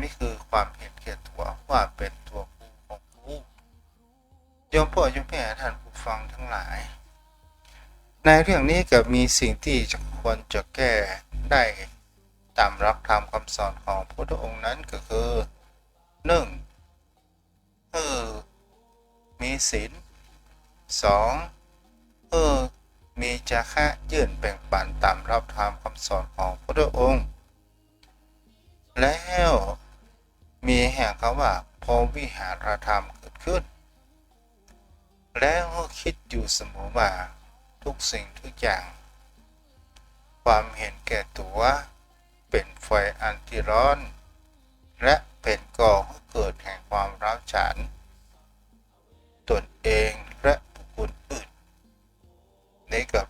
นี่คือความเห็นแก่ตัวว่าเป็นตัวกูของกูโยมพ่อโยมแม่ท่านผู้ฟังทั้งหลายในเรื่องนี้ก็มีสิ่งที่ควรจะแก้ได้ตามหลักธรรมคำสอนของพระพุทธองค์นั้นก็คือ1มีศีล2มีจาคะยื่นแบ่งปันตามรับธรรมคำสอนของพระพุทธองค์แล้วมีแห่งคำว่าพรหมวิหารธรรมเกิดขึ้นแล้วคิดอยู่เสมอว่าทุกสิ่งทุกอย่างความเห็นแก่ตัวเป็นไฟอันที่ร้อนและเป็นก่อให้เกิดแห่งความร้าวฉานตนเองและบุคคลอื่นนี่กับ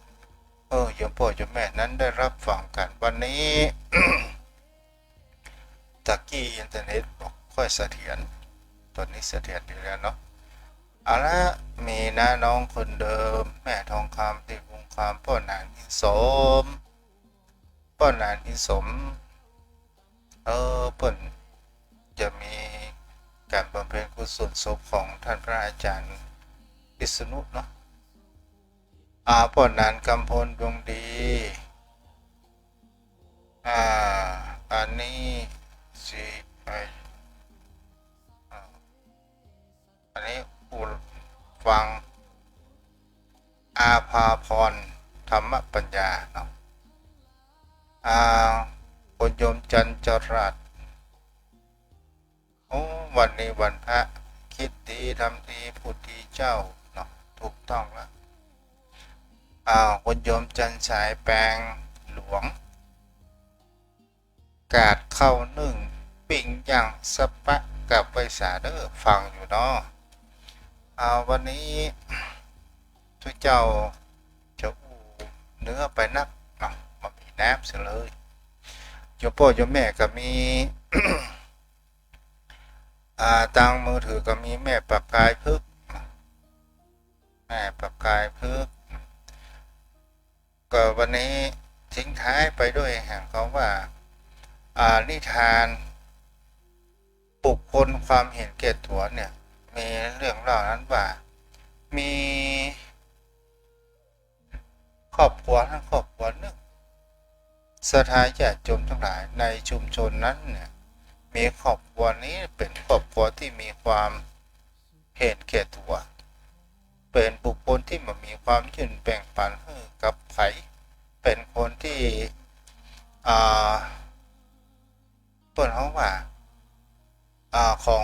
โยมพ่อโยมแม่นั้นได้รับฟังกันวันนี้ ตะกี้อินเทอร์เน็ตบอกค่อยเสถียรตอนนี้เสถียรดีแล้วเนาะเอาละมีน้าน้องคนเดิมแม่ทองคำที่วงคำพ่อนานอินสมเปิ่นจะมีการบำเพ็ญกุศลศพของท่านพระอาจารย์พิษณุเนาะพ่อนานกำพลดวงดีอันนี้สิอันนี้ฟังอาภาพรธรรมปัญญาเนาะคุณโยมจันจรัสวันนี้วันพระคิดดีทำดีพูดดีเจ้าเนาะถูกต้องแล้วคุณโยมจันสายแปลงหลวงกาดเข้านึ่งปิ่งอย่างสปะกับไวสาเดอร์ฟังอยู่เนาะวันนี้ทุกเจ้าจะเนื้อไปนักเนาะมามีน้ำเสียเลยโยมพ่อโยมแม่ก็มี ตังมือถือก็มีแม่ประกายพึกก็วันนี้ทิ้งท้ายไปด้วยแห่งคำว่านิทานบุคคลความเห็นแก่ตัวเนี่ยมีเรื่องเล่านั้นว่ามีครอบครัวทั้งครอบครัวหนึ่งสถานญาติโยมทั้งหลายในชุมชนนั้นเนี่ยมีครอบครัวนี้เป็นครอบครัวที่มีความเห็นแก่ตัวเป็นบุคคลที่มันมีความยื่นแบ่งปันให้กับใครเป็นคนที่เปิดห้องว่าของ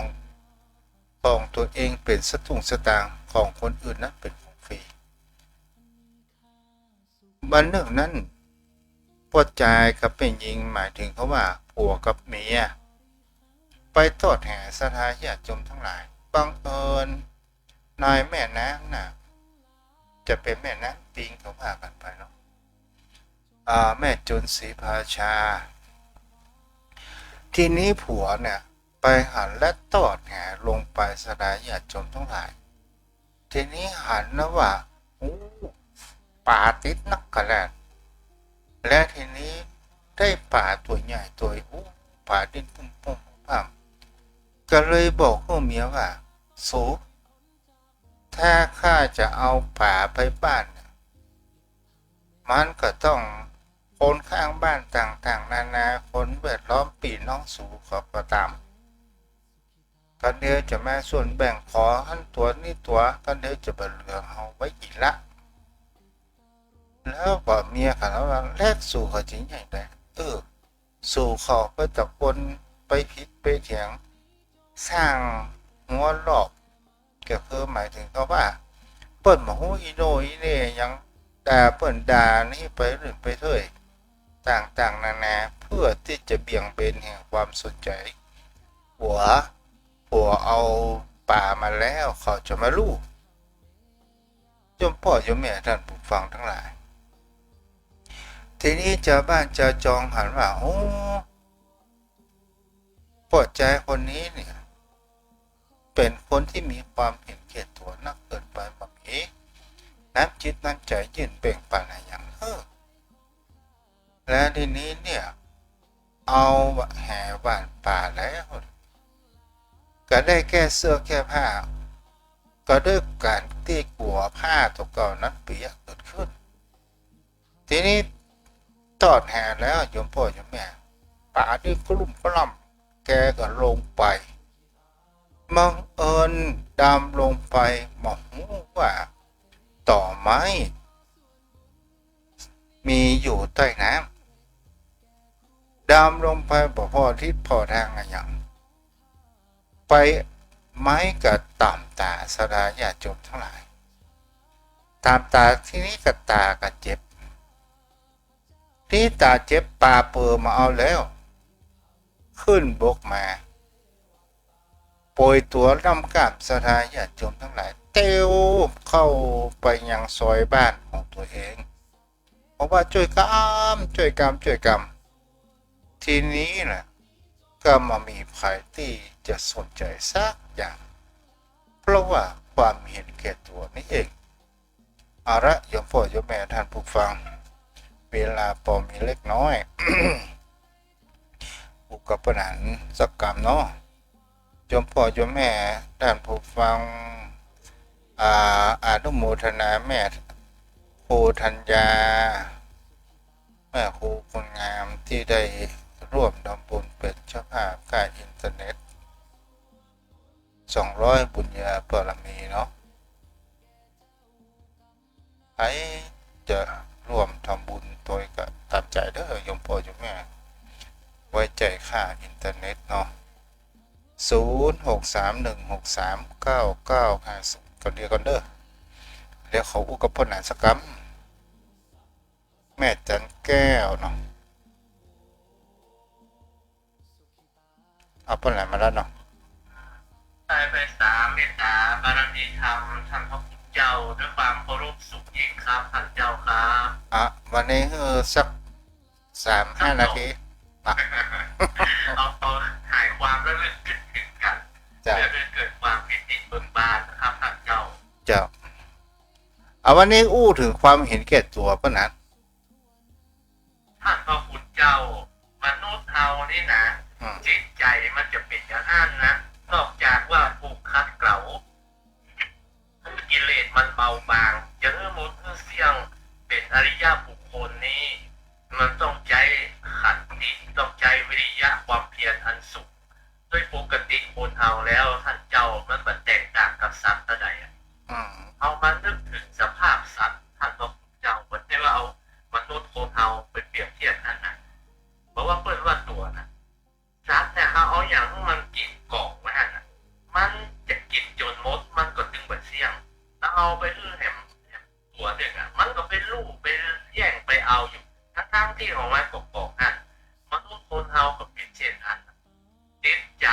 ตัวเองเป็นสตุ้งสตางค์ของคนอื่นนั้นเป็นของฟรีวันหนึ่งนั้นพ่อจายกับเป็นยิงหมายถึงเขาว่าผัวกับเมียไปทอดแห่สถานญาติโยมทั้งหลายบังเอิญนายแม่น้ำน่ะจะเป็นแม่น้ำปิงเขาพากันไปเนาะแม่จุนศรีภาชาทีนี้ผัวเนี่ยไปหันและตอดแห่ลงไปสถานญาติโยมทั้งหลายทีนี้หันนะว่าป่าติดนักกระแลและทีนี้ได้ป่าตัวใหญ่ตัวป่าดิ้นปุ่ม ก็เลยบอกพวกเมียว่าสูถ้าข้าจะเอาป่าไปบ้านเนี่ยมันก็ต้องคนข้างบ้านต่างๆนานาคนแวดล้อมปีน้องสูเขาก็ตามกันเดียวจะมาส่วนแบ่งขอหันตัวนี่ตัวกันเดียวจะไปเหลือเอาไว้อีกละแล้วก็เมียเขาว่าแลกสู่เขาจริงอย่างไรสู่เขาไปตะกนไปผิดไปเถียงสร้างหัวหลอกก็คือหมายถึงเขาว่าเปิดมาหูอีโนอีเน่ยังด่าเปิดด่านี่ไปหรือไปเถยต่างๆนานาเพื่อที่จะเบี่ยงเบนแห่งความสนใจหัวเอาป่ามาแล้วเขาจะมาลูกยมพ่อยมแม่ท่านผู้ฟังทั้งหลายทีนี้เจ้าบ้านเจ้าจองหันว่าโอ้พ่อใจคนนี้เนี่ยเป็นคนที่มีความเห็นแก่ตัวนักเกินไปแบบนี้น้ำจิตน้ำใจยื่นเบ่งปันอะไรอย่างและทีนี้เนี่ยเอาแห่บ้านป่าแล้วก็ได้แค่เสื้อแค่ผ้าก็ด้วยการตีกลัวผ้าตัวเก่านั้นเปียกเกิดขึ้นทีนี้ตอดแห่แล้วโยมพ่อโยมแม่ป่าที่กลุ่มกล่ำแกก็ลงไปบังเอิญดำลงไปหมองว่าต่อไม้มีอยู่ใต้น้ำดำลงไปบ่พอทิศพอทางอะไรอย่างไปไม้กับตามตาสดาญาติโยมทั้งหลายตามตาที่นี้กับตากับเจ็บที่ตาเจ็บปลาเปือมาเอาแล้วขึ้นบกมาโปรยตัวลำกาบสดาญาติโยมทั้งหลายเตียวเข้าไปยังซอยบ้านของตัวเองเพราะว่าช่วยกรรมทีนี้แหละก็มามีภัยที่จะสนใจสักอย่างเพราะว่าความเห็นแก่ตัวนี่เองเอาละโยมพ่อโยมแม่ท่านผู้ฟังเวลาพอมีเล็กน้อย อุกปนันสักกรรมเนาะโยมพ่อโยมแม่ท่านผู้ฟังอนุโมทนาแม่ครูธัญญาแม่ครูคนงามที่ได้ร่วมทำบุญเป็นเจ้าภาพค่าอินเทอร์เน็ต200บุญญาบารมีเนาะใครจะร่วมทำบุญโดยก็ตามใจเด้อโยมพ่อโยมแม่ไว้ใจค่าอินเทอร์เน็ตเนาะ0631639950กันเดียวกันเด้อเดี๋ยวเขาอุกพจน์หนานสกรรมแม่จันแก้วเนาะเอาพจน์หนานมาแล้วเนาะได้ไป3 เมตตาบารมีธรรมท่านพระพุทธเจ้าด้วยความเคารพสุขยิ่งครับท่านเจ้าครับวันนี้สัก3-5 นาทีเอาหายความระลึกถึงกันเพื่อให้เกิดความปิติเบิกบานนะครับท่านเจ้าวันนี้อู้ถึงความเห็นแก่ตัวปะนั้นท่านพระพุทธเจ้ามนุษย์เรานี่นะจิตใจมันจะเป็นอย่างนั้นนะนอกจากว่าถูกคัดเกลากิเลสมันเบาบางจะเมื่อมุดเสี่ยงเป็นอริยบุคคลนี้มันต้องใจขันติต้องใจวิริยะความเพียรอันสูงด้วยปกติคนเอาแล้วท่านเจ้ามันแตกต่างกับสัตว์ใดเอามานึกถึงสภาพสัตว์ท่านพระพุทธเจ้าไม่ได้ว่าเอามนุษย์คนเอาไปเปรียบเทียบนั่นนะเพราะว่าเปิ้ลว่าตัวนะสัตว์เนี่ยเอาอย่างที่มันกินกล่องไว้น่ะมันจะกินจนมดมันก็ตึงแบบเสี่ยงแล้วเอาไปแหมตัวเด็กอ่ะมันก็เป็นลูกไปแย่งไปเอาอยู่ทั้งที่ของมันกอกนั่นมนุษย์คนเอาก็เป็นเช่นนั้นติดใจ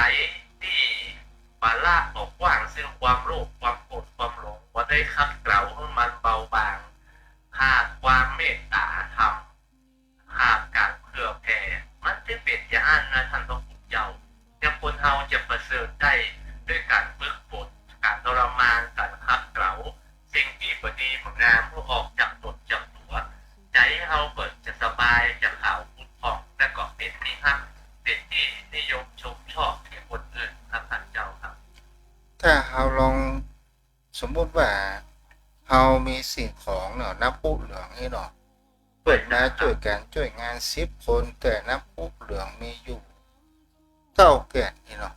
ที่บาละออกว่างซึ่งความโลภความโกรธความหลงว่าได้คัดเกลาให้มันเบาบางขาดความเมตตาธรรมขาดการเผื่อแผ่มันจะเป็นอย่างนั้นนะท่านพระพุทธเจ้าแต่คนเราจะประเสริฐได้ด้วยการฝึกฝนการทรมานการคัดเกลาสิ่งที่ดีงามผู้ออกจากตนจากตัวใจเราเปิดจะสบายจะข่าว เปิดมาช่วยกันช่วยงาน10 คนแต่น้ำพุเหลืองมีอยู่เท่าแก่นี่เนาะ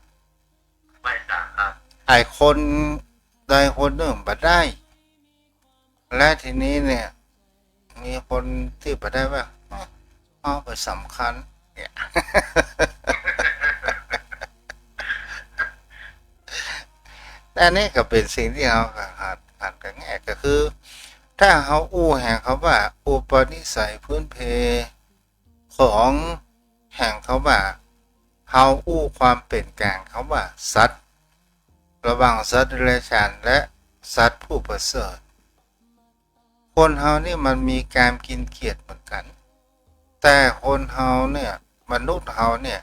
ไม่ทราบครับ ไอคนใดคนหนึ่งบัดได้ และทีนี้เนี่ย มีคนที่บัดได้ว่าเอาไปสำคัญเนี่ย แต่นี่ก็เป็นสิ่งที่เราหัดกันแง่ก็คือ ถ้าเขาอู้แห่งเขาว่าอุปนิสัยพื้นเพของแห่งเขาว่าเขาอู้ความเป็นกลางเขาว่าสัตว์ระหว่างสัตว์เดรัจฉานและสัตว์ผู้ประเสริฐคนเฮานี่มันมีการกินเกียรติเหมือนกันแต่คนเฮาเนี่ยมนุษย์เฮาเนี่ย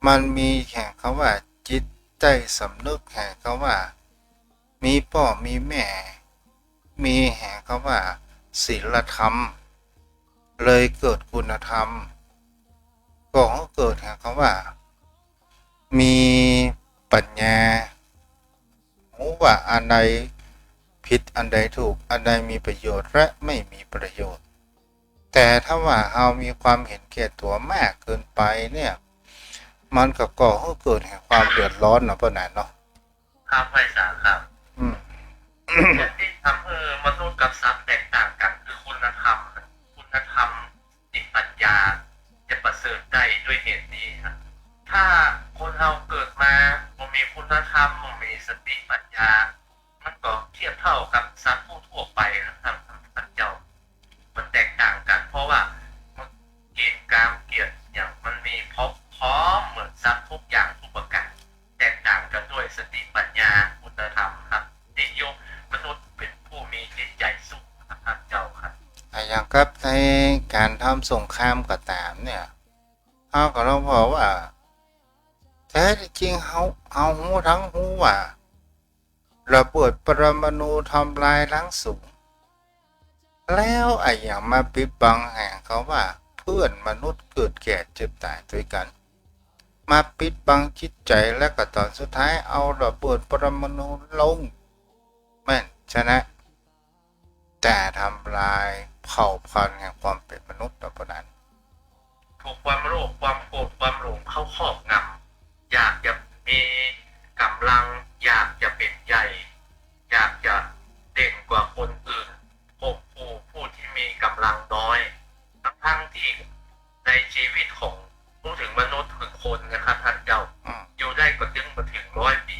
มันมีแห่งเขาว่าจิตใจสำนึกแห่งเขาว่ามีพ่อมีแม่มีแห่งเขาว่าศีลธรรมเลยเกิดคุณธรรมก็เกิดแห่งเขาว่ามีปัญญารู้ว่าอันใดผิดอันใดถูกอันใดมีประโยชน์และไม่มีประโยชน์แต่ถ้าว่าเรามีความเห็นแก่ตัวมากเกินไปเนี่ยมันก็ก่อให้เกิดแห่งความเดือดร้อนเนาะป้าหนานเนาะครับไม่ทราบครับที่ทำให้มนุษย์กับสัตว์แตกต่างกันคือคุณธรรมจิตปัญญาจะประเสริฐได้ด้วยเหตุนี้ครับถ้าคนเราเกิดมามันมีคุณธรรมมันมีสติปัญญามันก็เทียบเท่ากับสัตว์ทั่วไปนะครับท่านเจ้ามันแตกต่างกันเพราะว่ามันเกณฑ์การเกียรติอย่างมันมีพร้อมเหมือนสัตว์ทุกอย่างทุกประการแตกต่างกันด้วยสติปัญญาคุณธรรมครับที่ยกมนุษย์เป็นผู้มีจิตใจสูงครับท่านเจ้าครับอย่างกับในการทำสงครามก็ตามเนี่ยเขาก็ต้องบอกว่าแท้จริงเขาหูทั้งหูว่าระเบิดปรมาณูทำลายล้างสูงแล้วไอ้อย่างมาปิดบังแห่งเขาว่าเพื่อนมนุษย์เกิดแก่เจ็บตายด้วยกันมาปิดบังจิตใจและก็ตอนสุดท้ายเอาระเบิดปรมาณูลงแม่นชนะแต่ทำลายเผ่าพันธุ์แห่งความเป็นมนุษย์ต่อไปนั้นถูกความโลภความโกรธความหลงเข้าครอบงำอยากจะมีกำลังอยากจะเป็นใหญ่อยากจะเด่นกว่าคนอื่นผู้ที่มีกำลังน้อยทั้งที่ในชีวิตของพูดถึงมนุษย์คือคนนะครับท่านเจ้าอยู่ได้ก็ถึงมาถึง100 ปี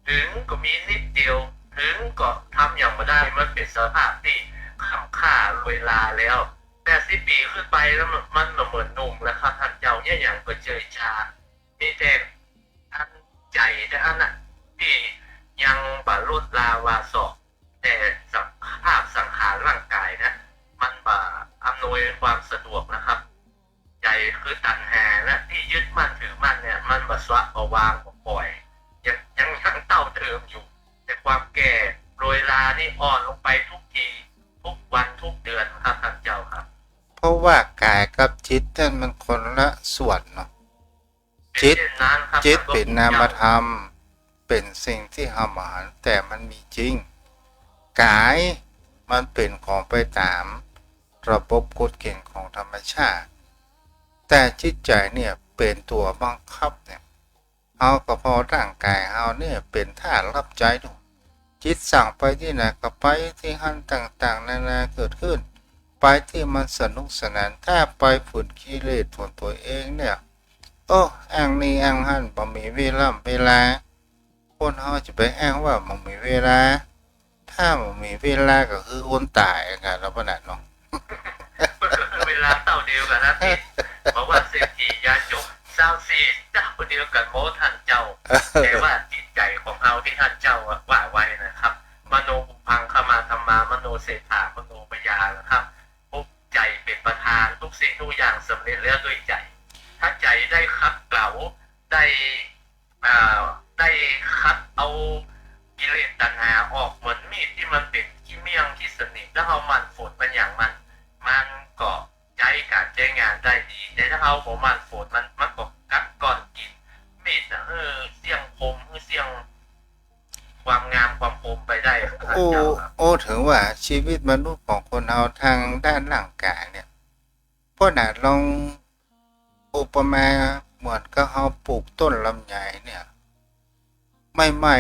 ถึงก็มีนิดเดียวถึงก็ทำอย่างมาได้มันเป็นสภาพที่ค่ำค่าเวลาแล้ว80 ปีขึ้นไปแล้วมันเหมือนหนุ่มแล้วครับท่านเจ้าเนี่ยอย่างก็เจยชามีแต่อันใจแต่อันน่ะที่ยังบรรลุลาวาสอกแต่สภาพสังขารร่างกายนะมันบ่อำนวยความสะดวกนะครับใจคือตัณหาและที่ยึดมั่นถือมั่นเนี่ยมันบ่สวะบ่วางบ่ปล่อยยังเต้าเติมอยู่แต่ความแก่โรยลานี่อ่อนลงไปทุกทีทุกวันทุกเดือนครับท่านเจ้าครับเพราะว่ากายกับจิตนั่นมันคนละส่วนเนาะจิตเป็นนามธรรมเป็นสิ่งที่หามหันแต่มันมีจริงกายมันเป็นของไปตามระบบกฎเกณฑ์ของธรรมชาติแต่จิตใจเนี่ยเป็นตัวบังคับเนี่ยเอาก็พอร่างกายเอาเนี่ยเป็นท่ารับใจดูจิตสั่งไปที่ไหนก็ไปที่หันต่างๆนานาเกิดขึ้นไปที่มันสนุกสนานถ้าไปฝืนกิเลสของตัวเองเนี่ยอ้างนี่อ้างหันบ่มีเวลาคนเขาจะไปอ้างว่าบ่มีเวลาถ้าบ่มีเวลาก็คือคนตายกันแล้วปะนั่นเนาะเวลาเต่าเดียวกันนะพี่เพราะว่าเศรษฐียาจก24 เจ้าเดียวกันโมท่านเจ้าแต่ว่าจิตใจของเราที่ท่านเจ้าว่าไว้นะครับมโนบุพังขมาธรรมามโนเศรษฐามโนปยานะครับทุกใจเป็นประธานทุกสิ่งทุกอย่างสำเร็จแล้วด้วยใจถ้าใจได้คัดเกลาได้คัดเอากิเลสตัณหาออกเหมือนมีดที่มันเป็นขี้เมี่ยงที่สนิทแล้วเอามันฝนมันอย่างมันก็ใจการใช้งานได้ดีแต่ถ้าเอาของมันฝนมันก็กัดก่อนกินมีดนะเสี่ยงคมเสี่ยงความงามความคมไปได้ถึงว่าชีวิตมนุษย์ของคนเราทางด้านร่างกายเนี่ย ราะน่ะลองอุปมาเหมือนกับเราปลูกต้นลำไยเนี่ยใหม่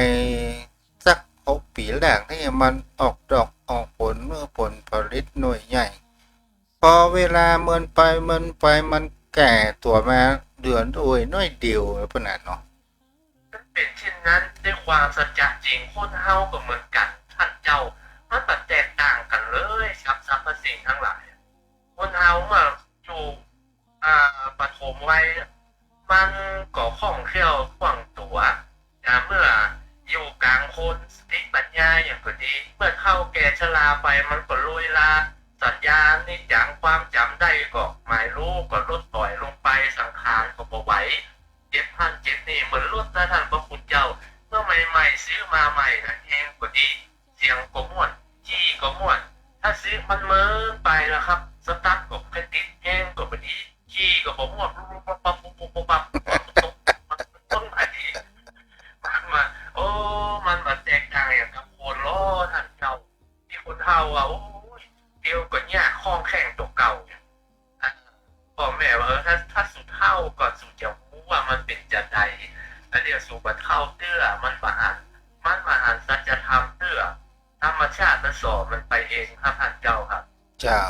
ๆสัก6 ปีแรกที่มันออกดอกออกผลเมื่อผลผลิตหน่วยใหญ่พอเวลาเมินไปมันแก่ตัวมาเดือนด้วยน้อยเดียวแล้วปะน่ะเนาะเป็นเช่นนั้นด้วยความสัจจะจริงคนเฮาก็เหมือนกันท่านเจ้ามันก็แตกต่างกันเลยครับสรรพสิ่งทั้งหลายคนเฮาเมื่ออยู่ปฐมวัยมันก็คล่องแคล่วคล่องตัวแต่เมื่ออยู่กลางคนสติปัญญาอย่างก็ดีเมื่อเข้าแก่ชราไปมันก็ลุยลาสัญญานี่จังความจำได้ก็หมายรู้ก็ลดปล่อยลงไปสังขารก็บ่ไหวเจ็บพันเจ็บนี่เหมือนลดนะท่านพระคุณเจ้าเมื่อใหม่ๆซื้อมาใหม่นะเองก็ดีเสียงก็ม่วนจี้ก็ม่วนถ้าซื้อมันเมินไปแล้วครับสตาร์ทก็แค่ติดแห้งก็บ่ดีจี้ก็บ่ม่วนปั๊บปั๊บปั๊บปั๊บปั๊บต้นไม้มันมาโอ้มันมาแตกต่างอย่างกับคนล้อท่านเจ้าที่คนเฮาอ่ะโอ้ยเดียวก็ยากคล้องแข่งตัวเก่าพ่อแม่ว่าถ้าสุดเท่าก่อนสู่จะรู้ว่ามันเป็นจะใดแล้วเดี๋ยวสู่บัดเข้าเตื้อมันมาอ่านสัจธรรมเตื้อธรรมชาติมันสอนมันไปเองครับท่านเจ้าครับเจ้า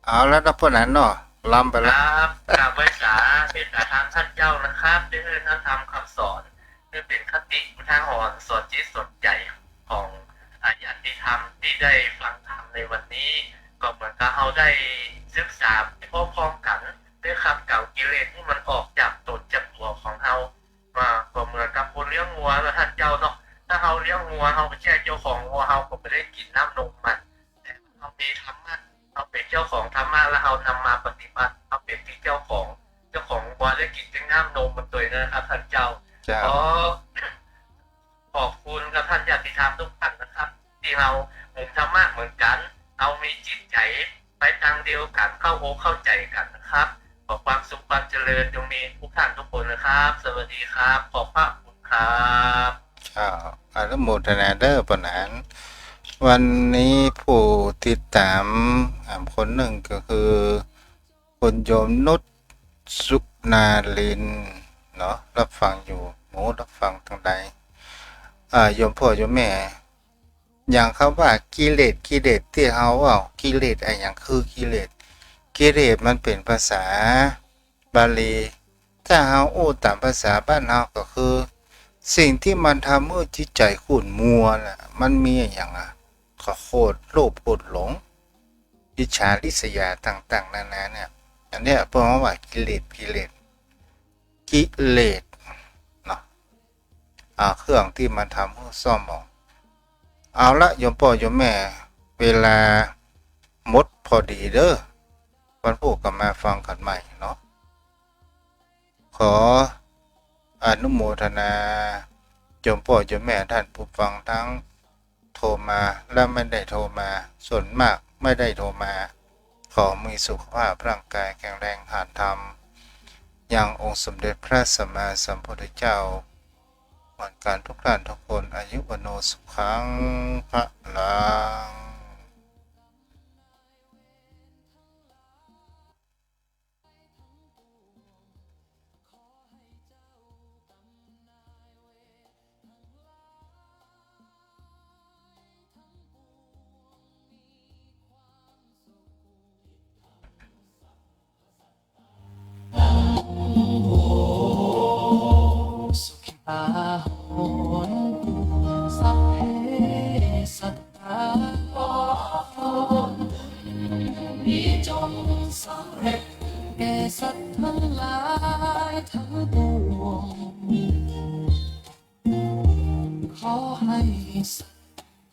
เอาแล้วนะพวกนั้นเนาะลำไปครแล้วับกราบไหว้สาเป็นทางท่านเจ้านะครับด้วยท่านทำคำสอนด้วยเป็นคติทางอ่อนสอนจิตสอนใจของญาติธรรมที่ได้ฟังธรรมในวันนี้ก็เหมือนกับเราได้ศึกษาพร้อมๆกันด้วยคำเก่ากิเลสที่มันออกจากตนจากตัวของเรามาก็เหมือนกับคนเลี้ยงงัวแล้วท่านเจ้าเนาะถ้าเราเลี้ยงงัวเราไม่ใช่เจ้าของงัวเราก็ไม่ได้กินน้ำนมมันแต่เรามีธรรมะเราเป็นเจ้าของธรรมะแล้วเรานำมาปฏิบัติเราเป็นที่เจ้าของงัวได้กินจึงน้ำนมมันตัวนะครับท่านเจ้าขอขอบคุณกับท่านญาติธรรมทุกท่านนะครับที่เรามุ่งธรรมะเหมือนกันเรามีจิตใจไปทางเดียวกันเข้าอกเข้าใจกันนะครับขอความสุขความเจริญจงมีทุกท่านทุกคนนะครับสวัสดีครับขอบพระคุณครับเจ้าอนุโมทนาเด้อปะนั้นวันนี้ผู้ติดตามคนหนึ่งก็คือคุณโยมนุชสุนาลินเนาะรับฟังอยู่หมูรับฟังทางใดโยมพ่อโยมแม่อย่างคำว่ากิเลสที่เฮาว่ากิเลสอะไรอย่างคือกิเลสมันเป็นภาษาบาลีถ้าเฮาอู้ตามภาษาบ้านเฮาก็คือสิ่งที่มันทำให้จิตใจขุ่นมัวน่ะมันมีอย่างก็โคตรโลภโกรธหลงอิจฉาริษยาต่างๆนานาเนี่ยอันเนี้ยเพราะว่ากิเลสเนาะเครื่องที่มันทำให้ซ่อมหมองเอาละโยมพ่อโยมแม่เวลาหมดพอดีเด้อวันพวกก็มาฟังกันใหม่เนาะขออนุโมทนาโยมพ่อโยมแม่ท่านผู้ฟังทั้งโทรมาและไม่ได้โทรมาส่วนมากไม่ได้โทรมาขอมีสุขภาพร่างกายแข็งแรงหาญธรรมอย่างองค์สมเด็จพระสัมมาสัมพุทธเจ้าเหมือนกันทุกท่านทุกคนอายุวโนสุขังพลังสุขิตาโหนสัพเพสัตตาโหนนี้จงสำเร็จแก่สัตว์ทั้งหลายทั้งปวงขอให้สัตว์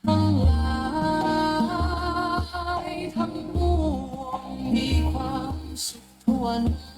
ทั้งหลายทั้งปวงมีความสุขทั่วหน้า